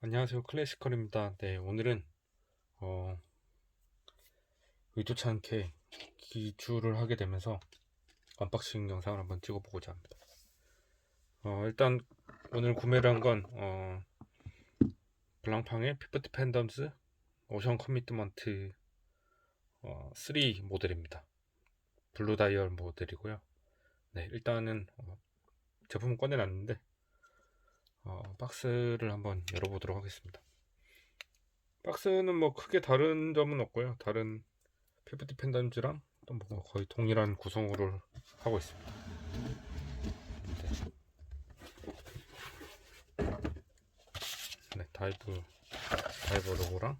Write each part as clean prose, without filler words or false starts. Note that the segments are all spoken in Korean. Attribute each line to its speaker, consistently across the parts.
Speaker 1: 안녕하세요, 클래시컬입니다. 네, 오늘은 의도치 않게 기주를 하게 되면서 언박싱 영상을 한번 찍어보고자 합니다. 일단 오늘 구매를 한 건 블랑팡의 피프티 팬덤스 오션 커미트먼트 3 모델입니다. 블루 다이얼 모델이고요. 네, 일단은 제품을 꺼내놨는데 박스를 한번 열어보도록 하겠습니다. 박스는 뭐 크게 다른 점은 없고요. 다른 피프티 팬덤즈랑 또 뭐 거의 동일한 구성으로 하고 있습니다. 네, 다이브 로고랑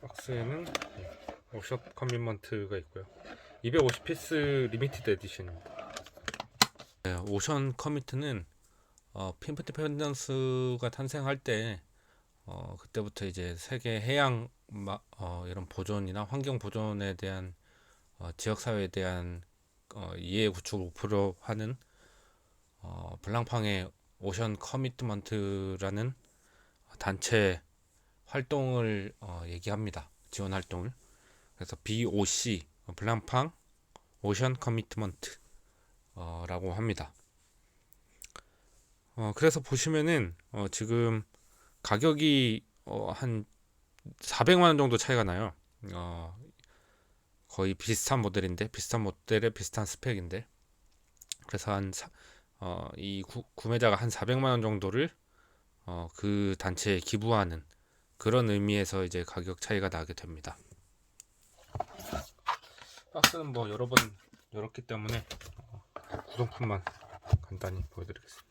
Speaker 1: 박스에는 오션 커미먼트가 있고요. 250피스 리미티드 에디션입니다. 네, 오션 커미트는 피프티 팬덤스가 탄생할 때 그때부터 이제 세계 해양 이런 보존이나 환경 보존에 대한 지역 사회에 대한 이해 구축을 목표로 하는 블랑팡의 오션 커미트먼트라는 단체 활동을 얘기합니다. 지원 활동을. 그래서 BOC 블랑팡 오션 커미트먼트 라고 합니다. 그래서 보시면은 지금 가격이 한 400만 원 정도 차이가 나요. 거의 비슷한 모델인데 비슷한 모델에 비슷한 스펙인데 그래서 이 구매자가 한 400만 원 정도를 그 단체에 기부하는 그런 의미에서 이제 가격 차이가 나게 됩니다. 박스는 뭐 여러 번 열었기 때문에 구성품만 간단히 보여드리겠습니다.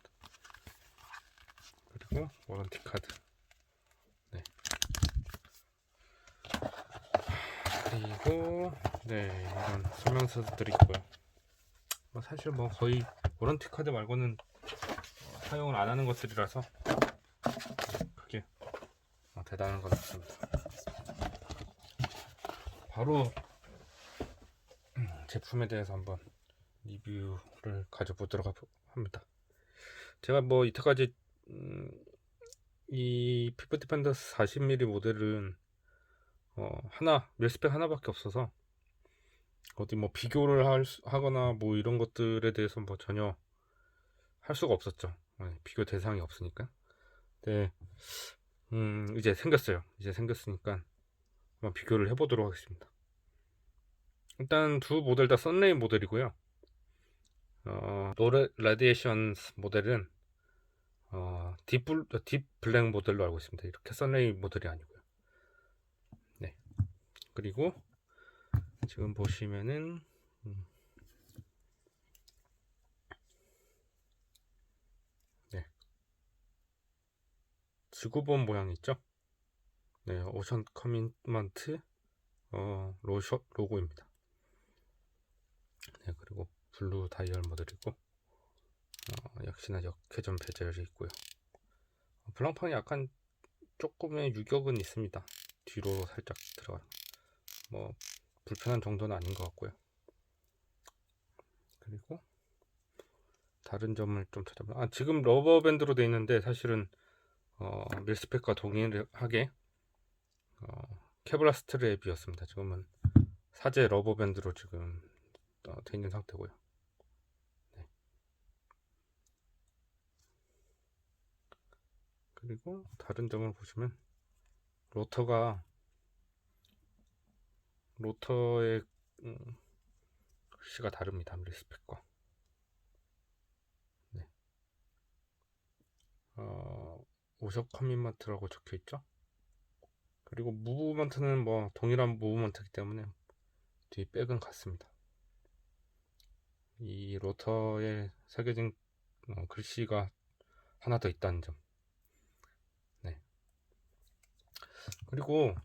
Speaker 1: 그리고 워런티 카드. 네. 그리고 이런 설명서들이 있고요. 사실 뭐 거의 워런티 카드 말고는 사용을 안 하는 것들이라서 크게 대단한 건 없습니다. 바로 제품에 대해서 한번 리뷰를 가져보도록 합니다. 제가 뭐 이때까지 이 피프티 팬더스 40mm 모델은 밀스펙 하나밖에 없어서 어디 뭐 비교를 하거나 뭐 이런 것들에 대해서 뭐 전혀 할 수가 없었죠. 비교 대상이 없으니까. 네, 이제 생겼어요. 이제 생겼으니까 한번 비교를 해보도록 하겠습니다. 일단 두 모델 다 썬레인 모델이고요. 노 라디에이션 모델은 딥 블랙 모델로 알고 있습니다. 이렇게 썬레인 모델이 아니고요. 네. 그리고 지금 보시면은 네. 지구본 모양 있죠? 네, 오션 커미먼트 로고입니다. 네, 그리고 블루 다이얼 모델이고 역시나 역회전 베젤이 있고요. 블랑팡이 약간 조금의 유격은 있습니다. 뒤로 살짝 들어가는 뭐 불편한 정도는 아닌 것 같고요. 그리고 다른 점을 좀 찾아보면 지금 러버밴드로 되어 있는데 사실은 밀스펙과 동일하게 케블라 스트랩이었습니다. 지금은 사제 러버밴드로 지금 되어 있는 상태고요. 네. 그리고 다른 점을 보시면 로터의 글씨가 다릅니다. 밀스펙과. 네. 오션 커밋먼트라고 적혀 있죠. 그리고 무브먼트는 뭐 동일한 무브먼트이기 때문에 뒤 백은 같습니다. 이 로터에 새겨진 글씨가 하나 더 있다는 점. 네. 그리고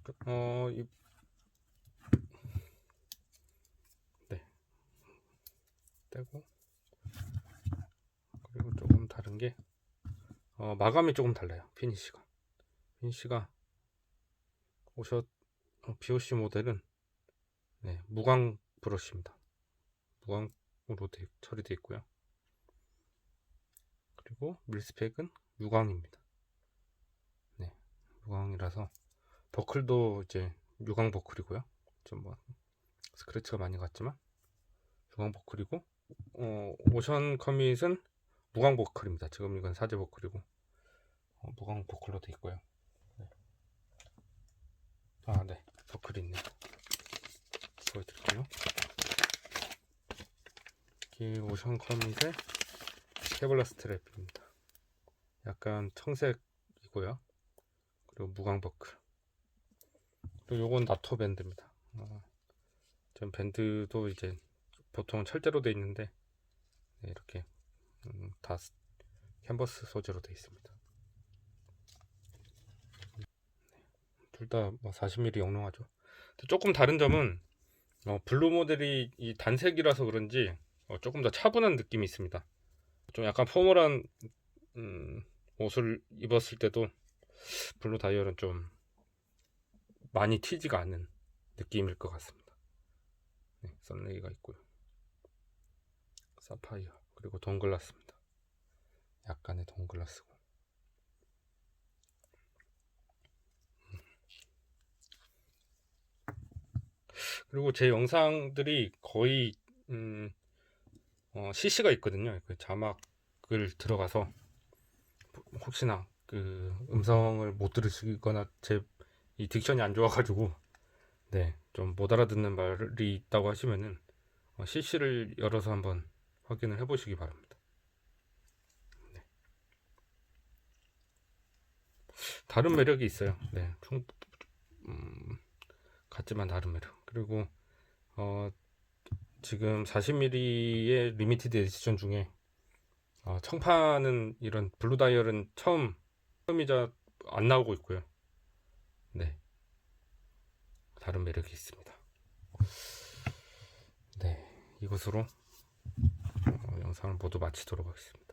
Speaker 1: 네. 떼고 그리고 조금 다른 게 마감이 조금 달라요. 피니시가 BOC 모델은 무광 브러쉬입니다. 무광으로 처리되어 있고요. 그리고 그리고 밀스펙은 유광입니다. 네, 유광이라서 버클도 이제 유광 버클이고요. 좀 뭐 스크래치가 많이 갔지만 유광 버클이고, 오션 커밋은 무광 버클입니다. 지금 이건 사제 버클이고 무광 버클로 돼 있고요. 네. 네, 버클이 있네요. 보여드릴게요. 이게 오션 커밋의 케블라 스트랩입니다. 약간 청색이고요. 그리고 무광 버클. 그리고 요건 나토 밴드입니다. 전 밴드도 이제 보통 철제로 되어 있는데, 네, 이렇게 다 캔버스 소재로 되어 있습니다. 둘 다 뭐 40mm 영롱하죠. 조금 다른 점은 블루 모델이 이 단색이라서 그런지 조금 더 차분한 느낌이 있습니다. 좀 약간 포멀한 옷을 입었을 때도 블루 다이얼은 좀 많이 튀지가 않는 느낌일 것 같습니다. 네, 썬레이가 있고요. 사파이어, 그리고 돈글라스입니다. 약간의 돈글라스고. 그리고 제 영상들이 거의 CC가 있거든요. 그 자막을 들어가서 혹시나 그 음성을 못 들으시거나 제 이 딕션이 안 좋아가지고 네, 좀 못 알아듣는 말이 있다고 하시면은 CC를 열어서 한번 확인을 해보시기 바랍니다. 네. 다른 매력이 있어요. 네, 같지만 다른 매력. 그리고 지금 40mm의 리미티드 에디션 중에 청파는 이런 블루 다이얼은 처음이자 안 나오고 있고요. 네, 다른 매력이 있습니다. 네, 이것으로 영상을 모두 마치도록 하겠습니다.